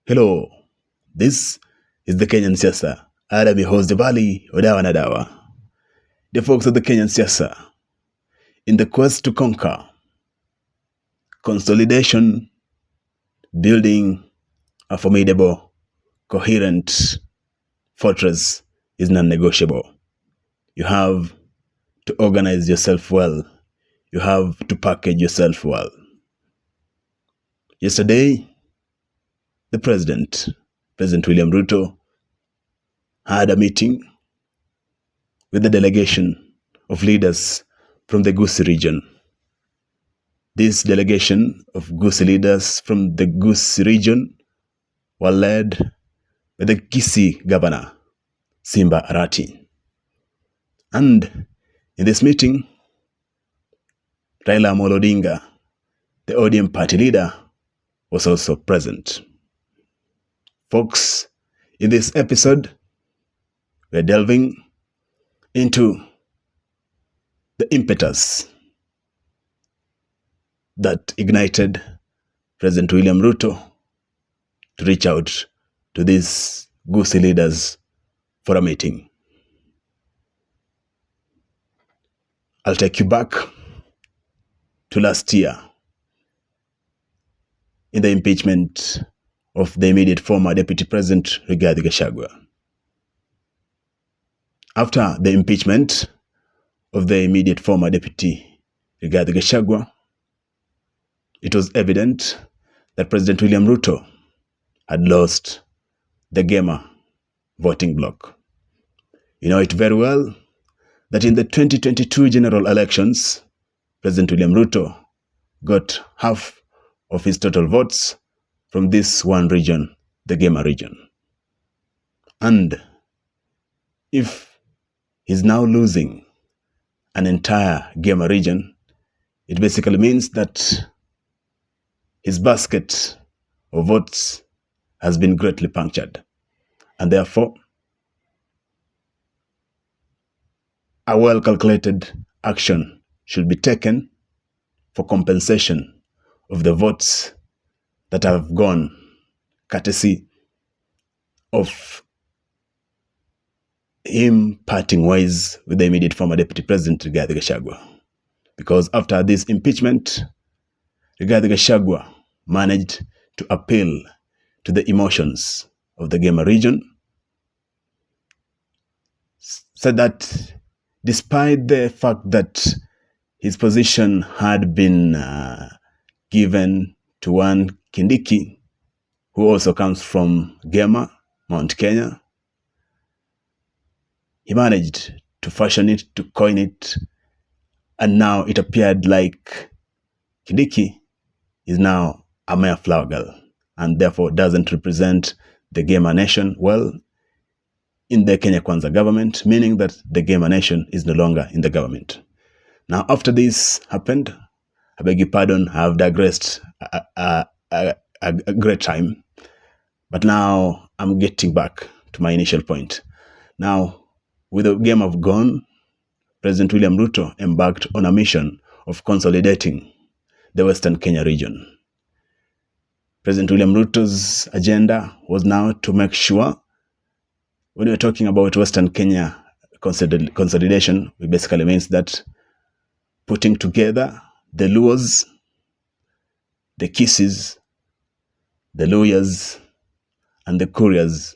Hello, this is the Kenyan Siasa. I'm your host, Devali Odawa Nadawa. The folks of the Kenyan Siasa, in the quest to conquer, consolidation, building a formidable, coherent fortress is non-negotiable. You have to organize yourself well. You have to package yourself well. Yesterday, the President William Ruto, had a meeting with the delegation of leaders from the Gusii region. This delegation of Gusii leaders from the Gusii region were led by the Kisii governor, Simba Arati. And in this meeting, Raila Amolo Odinga, the ODM party leader, was also present. Folks, in this episode, we're delving into the impetus that ignited President William Ruto to reach out to these Gusii leaders for a meeting. I'll take you back to last year in the impeachment of the immediate former Deputy President Rigathi Gachagua. After the impeachment of the immediate former Deputy Rigathi Gachagua, it was evident that President William Ruto had lost the Gema voting bloc. You know it very well that in the 2022 general elections, President William Ruto got half of his total votes from this one region, the Gema region. And if he's now losing an entire Gema region, it basically means that his basket of votes has been greatly punctured. And therefore, a well-calculated action should be taken for compensation of the votes that have gone courtesy of him parting ways with the immediate former Deputy President Rigathi Gachagua. Because after this impeachment, Rigathi Gachagua managed to appeal to the emotions of the Gema region, said that despite the fact that his position had been given to one Kindiki, who also comes from Gema, Mount Kenya, he managed to fashion it, to coin it, and now it appeared like Kindiki is now a mere flower girl and therefore doesn't represent the Gema nation well in the Kenya Kwanza government, meaning that the Gema nation is no longer in the government. Now, after this happened, I beg your pardon, I have digressed a great time, but now I'm getting back to my initial point. Now, with the Gema gone, President William Ruto embarked on a mission of consolidating the Western Kenya region. President William Ruto's agenda was now to make sure, when we're talking about Western Kenya consolidation, it basically means that putting together the Luos, the Kisiis, the Luyas, and the Kurias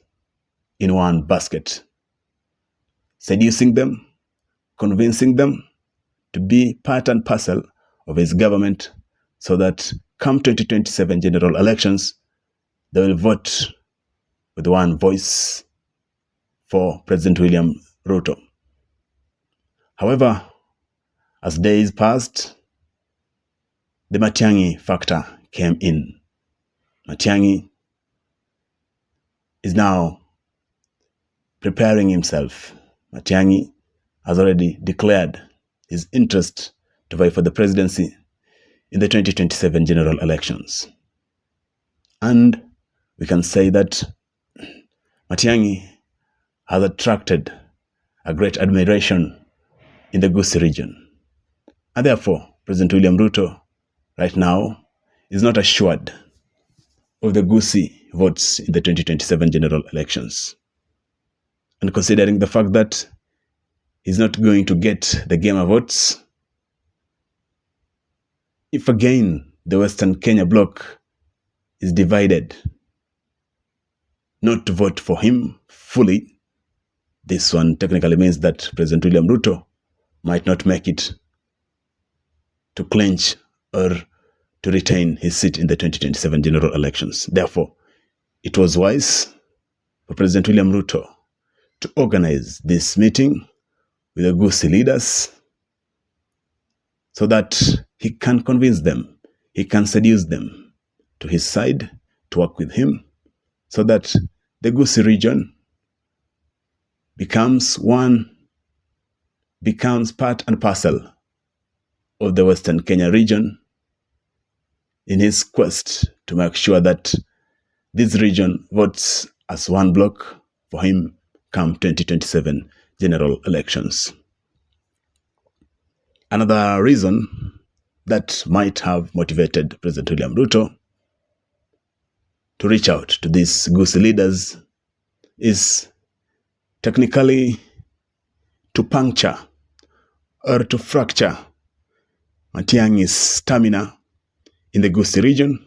in one basket, seducing them, convincing them to be part and parcel of his government so that come 2027 general elections, they will vote with one voice for President William Ruto. However, as days passed, the Matiangi factor came in. Matiangi is now preparing himself. Matiangi has already declared his interest to vie for the presidency in the 2027 general elections. And we can say that Matiangi has attracted a great admiration in the Gusii region. And therefore, President William Ruto right now is not assured of the Gusii votes in the 2027 general elections. And considering the fact that he's not going to get the Gema votes, if again the Western Kenya bloc is divided not to vote for him fully, this one technically means that President William Ruto might not make it to clinch or to retain his seat in the 2027 general elections. Therefore, it was wise for President William Ruto to organize this meeting with the Gusii leaders so that he can convince them, he can seduce them to his side to work with him so that the Gusii region becomes part and parcel of the Western Kenya region in his quest to make sure that this region votes as one bloc for him come 2027 general elections. Another reason that might have motivated President William Ruto to reach out to these Gusii leaders is technically to puncture or to fracture Matiangi's stamina in the Gusii region,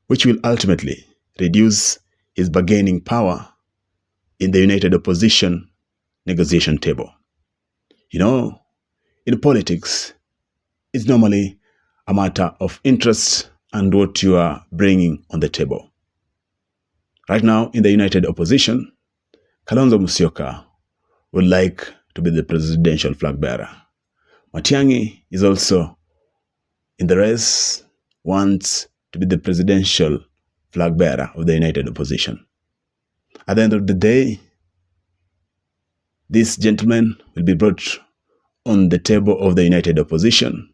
which will ultimately reduce his bargaining power in the united opposition negotiation table. You know, in politics, it's normally a matter of interest and what you are bringing on the table. Right now, in the united opposition, Kalonzo Musyoka would like to be the presidential flag bearer. Matiangi is also in the race, wants to be the presidential flag bearer of the united opposition. At the end of the day, this gentleman will be brought on the table of the united opposition.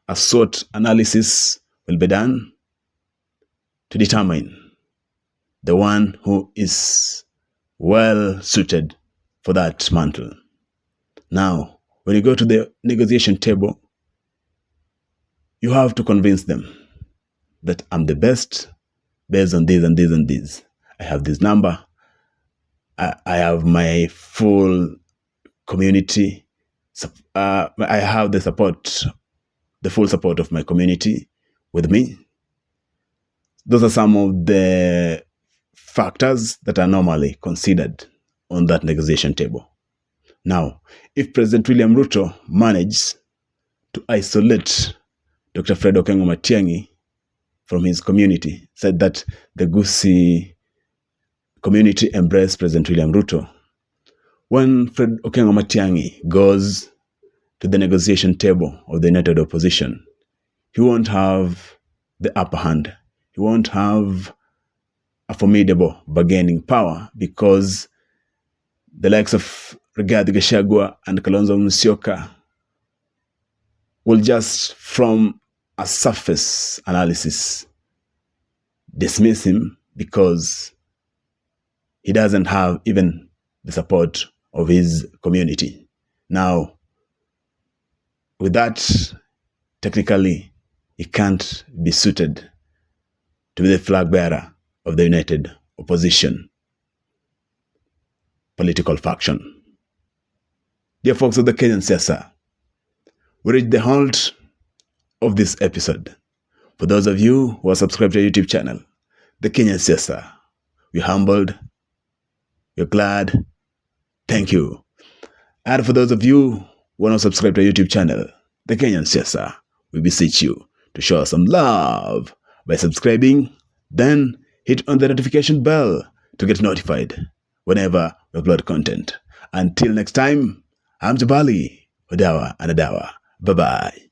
A SWOT analysis will be done to determine the one who is well suited for that mantle. Now, when you go to the negotiation table, you have to convince them that I'm the best based on this and this and this. I have this number. I have my full community. I have the full support of my community with me. Those are some of the factors that are normally considered on that negotiation table. Now, if President William Ruto manages to isolate Dr. Fred Okengo Matiangi from his community, said that the Gusii community embraced President William Ruto, when Fred Okengo Matiangi goes to the negotiation table of the united opposition, he won't have the upper hand. He won't have a formidable bargaining power because the likes of Rigathi Gachagua and Kalonzo Musyoka will just, from a surface analysis, dismiss him because he doesn't have even the support of his community. Now, with that, technically, he can't be suited to be the flag bearer of the united opposition political faction. Dear folks of the Kenyan Siasa, we reached the halt of this episode. For those of you who are subscribed to our YouTube channel, the Kenyan Siasa, we're humbled, we're glad, thank you. And for those of you who are not subscribed to our YouTube channel, the Kenyan Siasa, we beseech you to show us some love by subscribing, then hit on the notification bell to get notified whenever we upload content. Until next time, I'm Jabali, Odawa and Adawa. Bye-bye.